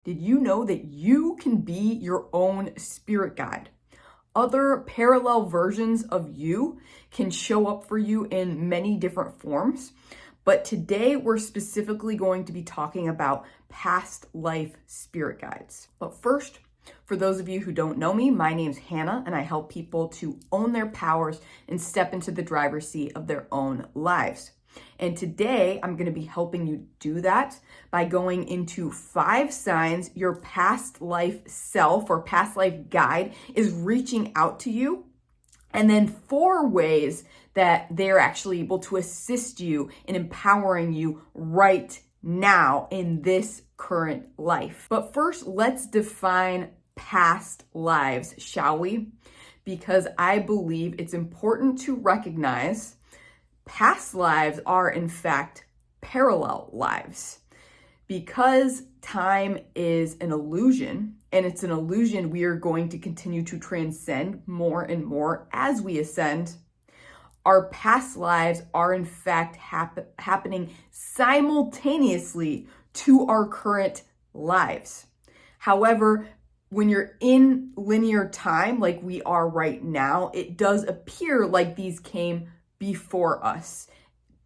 Did you know that you can be your own spirit guide? Other parallel versions of you can show up for you in many different forms. But today we're specifically going to be talking about past life spirit guides. But first, for those of you who don't know me, my name's Hannah, and I help people to own their powers and step into the driver's seat of their own lives. And today I'm going to be helping you do that by going into 5 signs your past life self or past life guide is reaching out to you, and then 4 ways that they're actually able to assist you in empowering you right now in this current life. But first, let's define past lives, shall we? Because I believe it's important to recognize past lives are, in fact, parallel lives. Because time is an illusion, and it's an illusion we are going to continue to transcend more and more as we ascend, our past lives are, in fact, happening simultaneously to our current lives. However, when you're in linear time, like we are right now, it does appear like these came before us,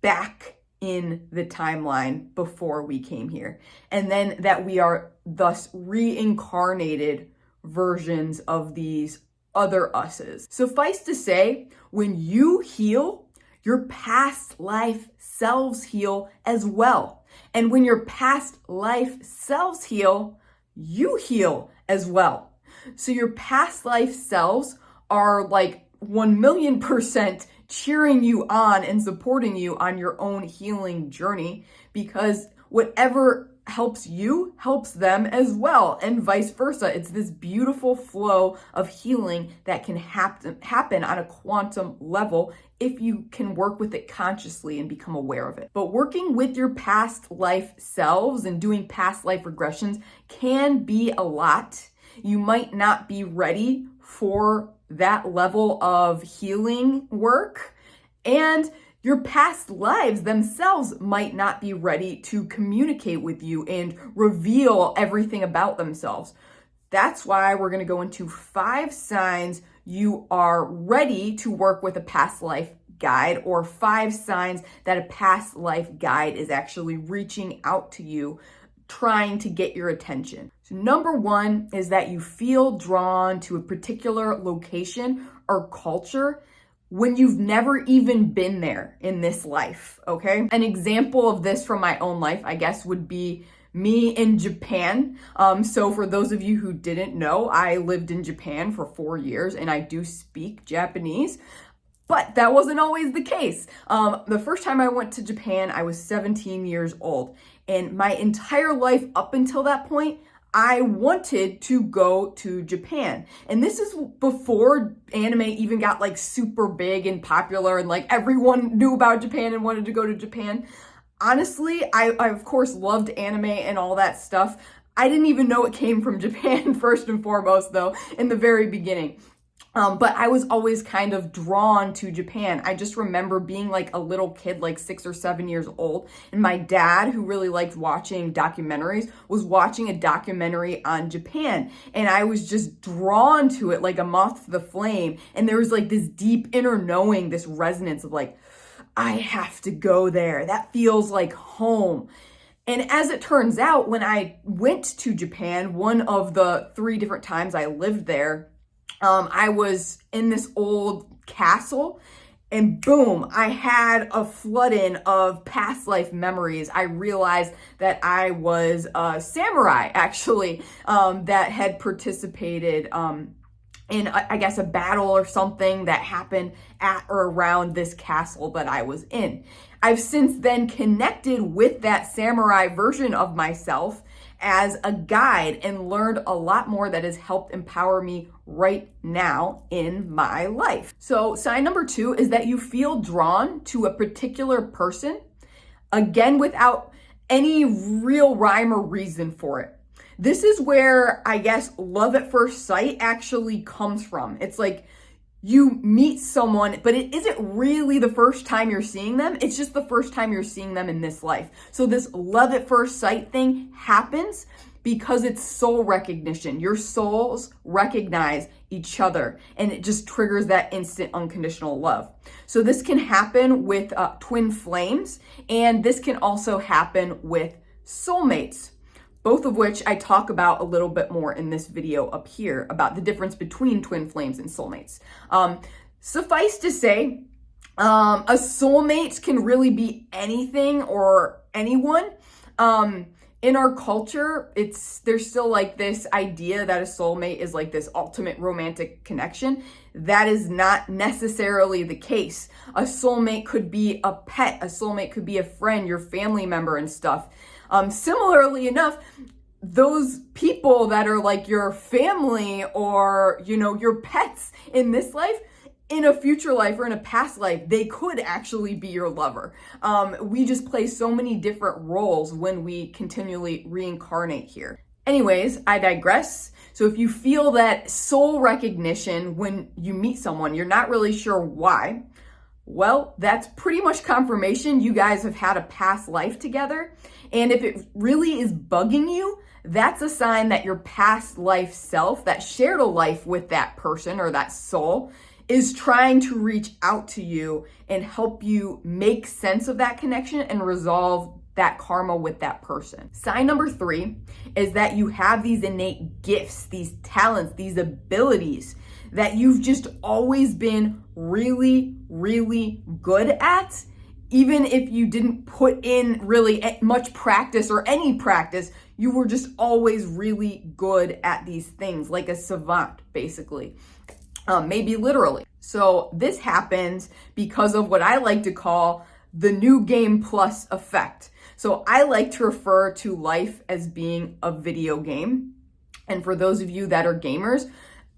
back in the timeline before we came here. And then that we are thus reincarnated versions of these other us's. Suffice to say, when you heal, your past life selves heal as well. And when your past life selves heal, you heal as well. So your past life selves are like 1,000,000% cheering you on and supporting you on your own healing journey, because whatever helps you helps them as well, and vice versa. It's this beautiful flow of healing that can happen on a quantum level if you can work with it consciously and become aware of it. But working with your past life selves and doing past life regressions can be a lot. You might not be ready for that level of healing work, and your past lives themselves might not be ready to communicate with you and reveal everything about themselves. That's why we're going to go into 5 signs you are ready to work with a past life guide, or 5 signs that a past life guide is actually reaching out to you, trying to get your attention. So number 1 is that you feel drawn to a particular location or culture when you've never even been there in this life, okay? An example of this from my own life, I guess, would be me in Japan. So for those of you who didn't know, I lived in Japan for 4 years and I do speak Japanese. But that wasn't always the case. The first time I went to Japan, I was 17 years old. And my entire life up until that point, I wanted to go to Japan. And this is before anime even got like super big and popular and like everyone knew about Japan and wanted to go to Japan. Honestly, I of course loved anime and all that stuff. I didn't even know it came from Japan first and foremost though, in the very beginning. But I was always kind of drawn to Japan. I just remember being like a little kid, like 6 or 7 years old. And my dad, who really liked watching documentaries, was watching a documentary on Japan. And I was just drawn to it like a moth to the flame. And there was like this deep inner knowing, this resonance of like, I have to go there. That feels like home. And as it turns out, when I went to Japan, one of the 3 different times I lived there, I was in this old castle, and boom, I had a flood-in of past life memories. I realized that I was a samurai, actually, that had participated in, I guess, a battle or something that happened at or around this castle that I was in. I've since then connected with that samurai version of myself as a guide and learned a lot more that has helped empower me right now in my life. So sign number 2 is that you feel drawn to a particular person, again, without any real rhyme or reason for it. This is where, I guess, love at first sight actually comes from. It's like you meet someone, but it isn't really the first time you're seeing them. It's just the first time you're seeing them in this life. So this love at first sight thing happens because it's soul recognition. Your souls recognize each other, and it just triggers that instant unconditional love. So this can happen with twin flames, and this can also happen with soulmates, both of which I talk about a little bit more in this video up here about the difference between twin flames and soulmates. Suffice to say, a soulmate can really be anything or anyone. In our culture, there's still like this idea that a soulmate is like this ultimate romantic connection. That is not necessarily the case. A soulmate could be a pet. A soulmate could be a friend, your family member and stuff. Similarly enough, those people that are like your family or, your pets in this life, in a future life or in a past life, they could actually be your lover. We just play so many different roles when we continually reincarnate here. Anyways, I digress. So if you feel that soul recognition when you meet someone, you're not really sure why, well, that's pretty much confirmation you guys have had a past life together. And if it really is bugging you, that's a sign that your past life self that shared a life with that person or that soul is trying to reach out to you and help you make sense of that connection and resolve that karma with that person. Sign number 3 is that you have these innate gifts, these talents, these abilities that you've just always been really, really good at. Even if you didn't put in really much practice or any practice, you were just always really good at these things, like a savant, basically. Maybe literally. So this happens because of what I like to call the new game plus effect. So I like to refer to life as being a video game. And for those of you that are gamers,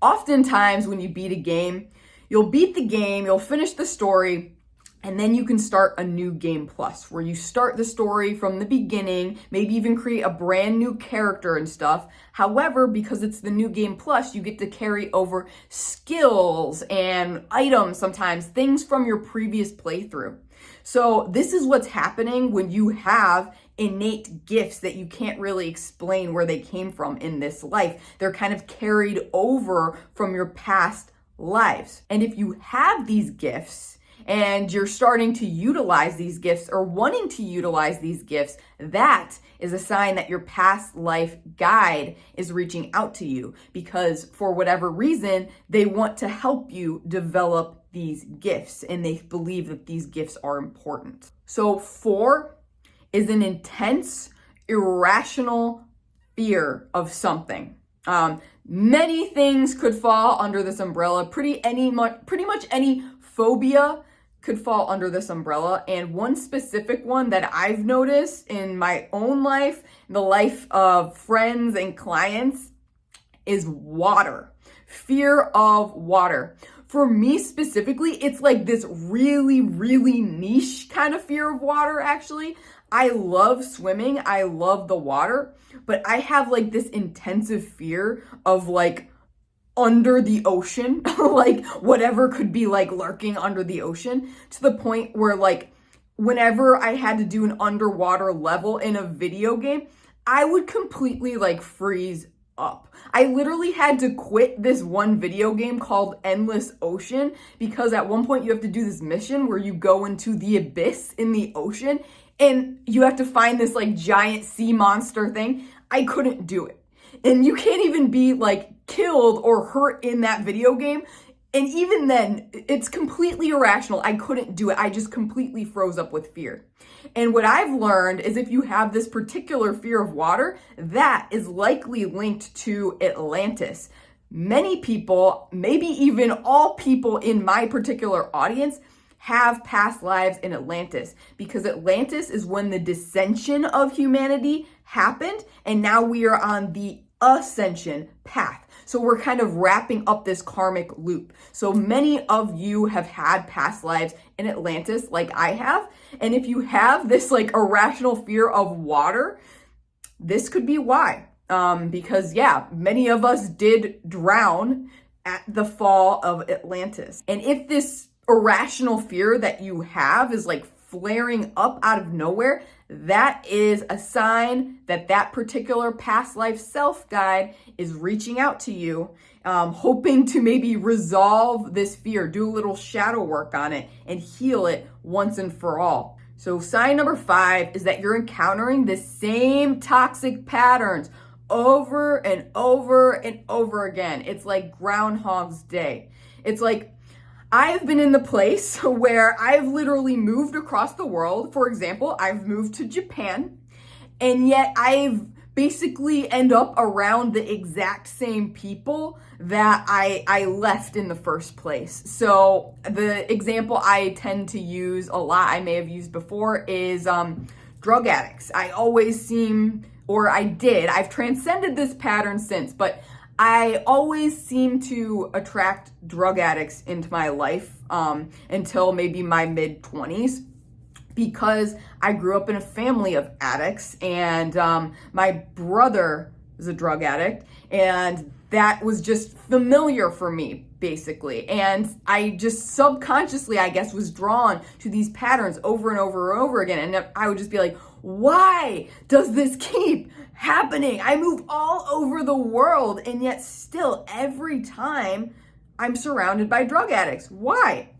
oftentimes when you beat a game, you'll beat the game, you'll finish the story, and then you can start a new game plus where you start the story from the beginning, maybe even create a brand new character and stuff. However, because it's the new game plus, you get to carry over skills and items, sometimes things from your previous playthrough. So this is what's happening when you have innate gifts that you can't really explain where they came from in this life. They're kind of carried over from your past lives. And if you have these gifts, and you're starting to utilize these gifts or wanting to utilize these gifts, that is a sign that your past life guide is reaching out to you because for whatever reason, they want to help you develop these gifts and they believe that these gifts are important. So 4 is an intense, irrational fear of something. Many things could fall under this umbrella. Pretty much any phobia could fall under this umbrella. And one specific one that I've noticed in my own life, the life of friends and clients, is water. Fear of water. For me specifically, it's like this really, really niche kind of fear of water, actually. I love swimming. I love the water, but I have like this intensive fear of like under the ocean, like whatever could be like lurking under the ocean, to the point where like whenever I had to do an underwater level in a video game, I would completely like freeze up. I literally had to quit this one video game called Endless Ocean because at one point you have to do this mission where you go into the abyss in the ocean and you have to find this like giant sea monster thing. I couldn't do it. And you can't even be like killed or hurt in that video game. And even then, it's completely irrational. I couldn't do it. I just completely froze up with fear. And what I've learned is if you have this particular fear of water, that is likely linked to Atlantis. Many people, maybe even all people in my particular audience, have past lives in Atlantis because Atlantis is when the descension of humanity happened and now we are on the ascension path. So we're kind of wrapping up this karmic loop. So many of you have had past lives in Atlantis like I have. And if you have this like irrational fear of water, this could be why. Because yeah, many of us did drown at the fall of Atlantis. And if this irrational fear that you have is like flaring up out of nowhere, that is a sign that that particular past life self guide is reaching out to you, hoping to maybe resolve this fear, do a little shadow work on it, and heal it once and for all. So sign number 5 is that you're encountering the same toxic patterns over and over and over again. It's like Groundhog's Day. It's like, I've been in the place where I've literally moved across the world. For example, I've moved to Japan, and yet I've basically end up around the exact same people that I left in the first place. So the example I tend to use a lot, I may have used before, is drug addicts. I always seem, or I did, I've transcended this pattern since, but I always seem to attract drug addicts into my life until maybe my mid-20s, because I grew up in a family of addicts, and my brother was a drug addict, and that was just familiar for me, basically. And I just subconsciously, I guess, was drawn to these patterns over and over and over again. And I would just be like, why does this keep happening? I move all over the world, and yet still every time I'm surrounded by drug addicts. Why?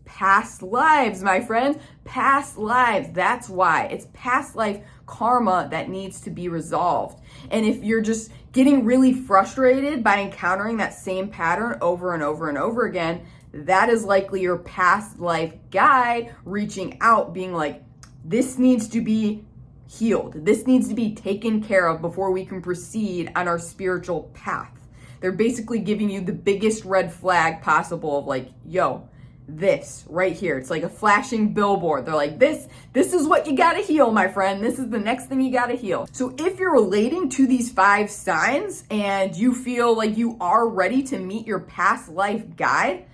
Past lives, my friends, past lives. That's why. It's past life karma that needs to be resolved. And if you're just getting really frustrated by encountering that same pattern over and over and over again, that is likely your past life guide reaching out, being like, this needs to be healed. This needs to be taken care of before we can proceed on our spiritual path. They're basically giving you the biggest red flag possible of like, yo, this right here. It's like a flashing billboard. They're like, this is what you gotta heal, my friend. This is the next thing you gotta heal. So if you're relating to these 5 signs and you feel like you are ready to meet your past life guide,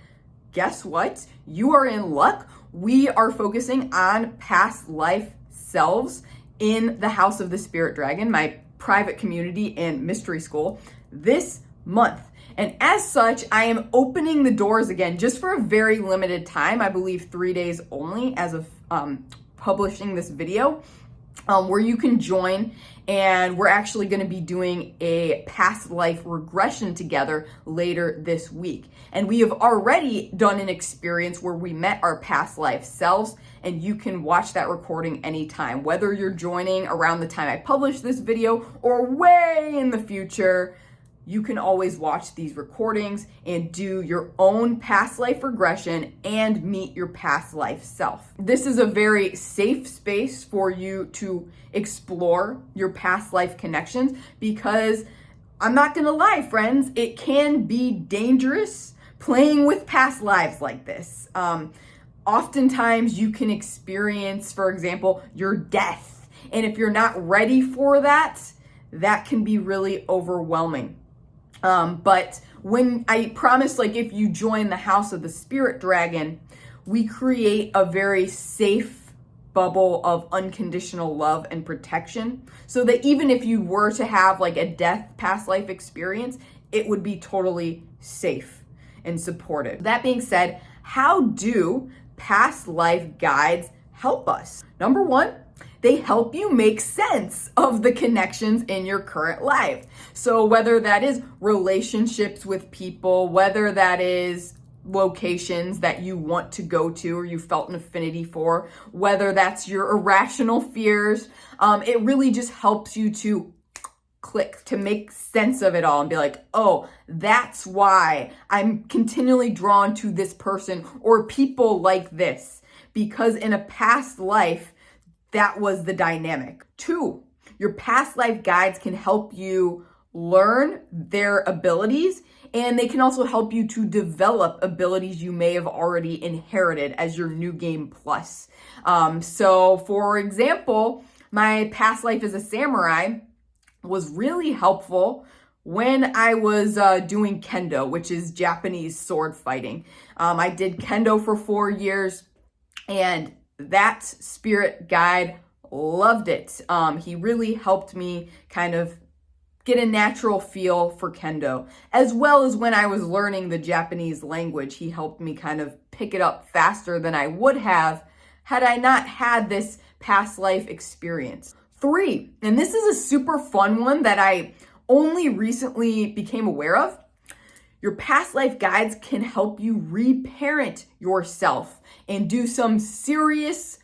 guess what? You are in luck. We are focusing on past life selves in the House of the Spirit Dragon, my private community and mystery school, this month. And as such, I am opening the doors again just for a very limited time, I believe 3 days only as of publishing this video, where you can join, and we're actually going to be doing a past life regression together later this week. And we have already done an experience where we met our past life selves, and you can watch that recording anytime, whether you're joining around the time I publish this video or way in the future. You can always watch these recordings and do your own past life regression and meet your past life self. This is a very safe space for you to explore your past life connections, because I'm not gonna lie, friends, it can be dangerous playing with past lives like this. Oftentimes you can experience, for example, your death. And if you're not ready for that, that can be really overwhelming. But when I promise, like if you join the House of the Spirit Dragon, we create a very safe bubble of unconditional love and protection, so that even if you were to have like a death past life experience, it would be totally safe and supportive. That being said, how do past life guides help us? Number 1, they help you make sense of the connections in your current life. So whether that is relationships with people, whether that is locations that you want to go to or you felt an affinity for, whether that's your irrational fears, it really just helps you to click, to make sense of it all and be like, oh, that's why I'm continually drawn to this person or people like this, because in a past life, that was the dynamic. 2, your past life guides can help you learn their abilities, and they can also help you to develop abilities you may have already inherited as your new game plus. So for example, my past life as a samurai was really helpful when I was doing kendo, which is Japanese sword fighting. I did kendo for 4 years, and that spirit guide loved it. He really helped me kind of get a natural feel for kendo, as well as when I was learning the Japanese language. He helped me kind of pick it up faster than I would have had I not had this past life experience. 3, and this is a super fun one that I only recently became aware of. Your past life guides can help you reparent yourself and do some serious,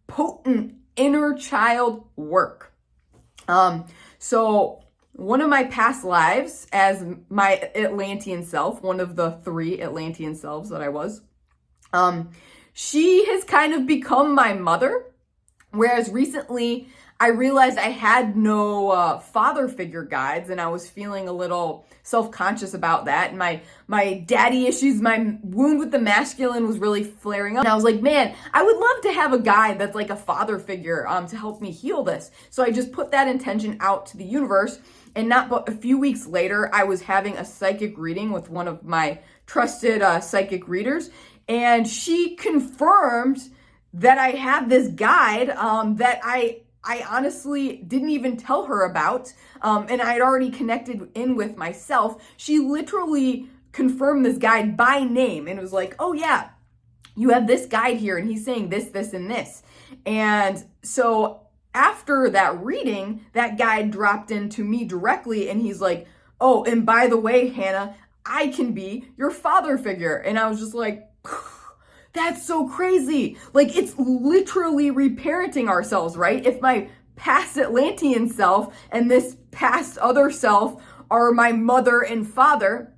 potent inner child work. So one of my past lives as my Atlantean self, one of the 3 Atlantean selves that I was, she has kind of become my mother. Whereas recently I realized I had no father figure guides, and I was feeling a little self-conscious about that. And my daddy issues, my wound with the masculine was really flaring up. And I was like, man, I would love to have a guide that's like a father figure to help me heal this. So I just put that intention out to the universe. And not but a few weeks later, I was having a psychic reading with one of my trusted psychic readers. And she confirmed that I had this guide that I honestly didn't even tell her about, and I had already connected in with myself. She literally confirmed this guide by name and was like, oh yeah, you have this guide here, and he's saying this, this, and this. And so after that reading, that guide dropped into me directly, and he's like, oh, and by the way, Hannah, I can be your father figure. And I was just like, that's so crazy. Like, it's literally reparenting ourselves, right? If my past Atlantean self and this past other self are my mother and father,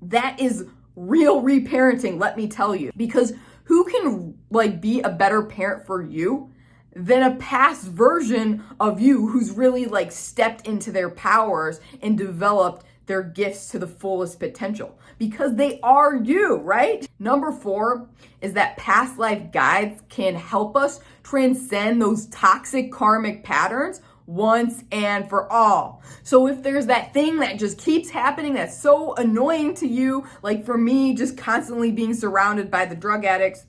that is real reparenting, let me tell you. Because who can like be a better parent for you than a past version of you who's really like stepped into their powers and developed their gifts to the fullest potential, because they are you, right? Number 4 is that past life guides can help us transcend those toxic karmic patterns once and for all. So if there's that thing that just keeps happening that's so annoying to you, like for me, just constantly being surrounded by the drug addicts,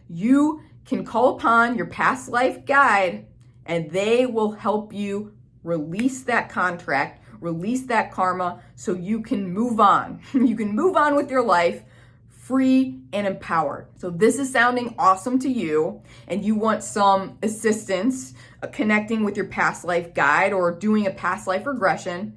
you can call upon your past life guide and they will help you release that contract, release that karma, so you can move on. You can move on with your life free and empowered. So this is sounding awesome to you and you want some assistance connecting with your past life guide or doing a past life regression,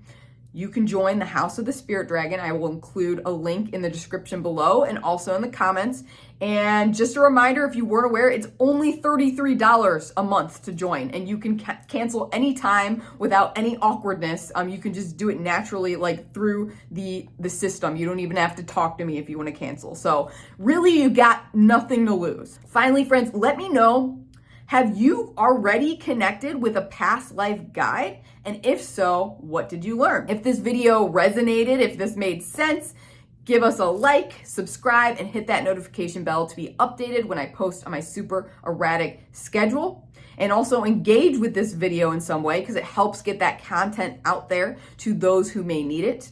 you can join the House of the Spirit Dragon. I will include a link in the description below and also in the comments. And just a reminder, if you weren't aware, it's only $33 a month to join, and you can cancel anytime without any awkwardness. You can just do it naturally, like through the system. You don't even have to talk to me if you want to cancel. So really, you got nothing to lose. Finally, friends, let me know, have you already connected with a past life guide? And if so, what did you learn? If this video resonated, if this made sense, give us a like, subscribe, and hit that notification bell to be updated when I post on my super erratic schedule. And also engage with this video in some way because it helps get that content out there to those who may need it.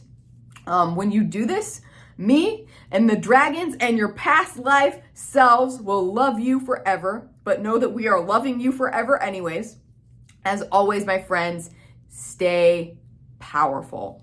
When you do this, me and the dragons and your past life selves will love you forever, but know that we are loving you forever anyways. As always, my friends, stay powerful.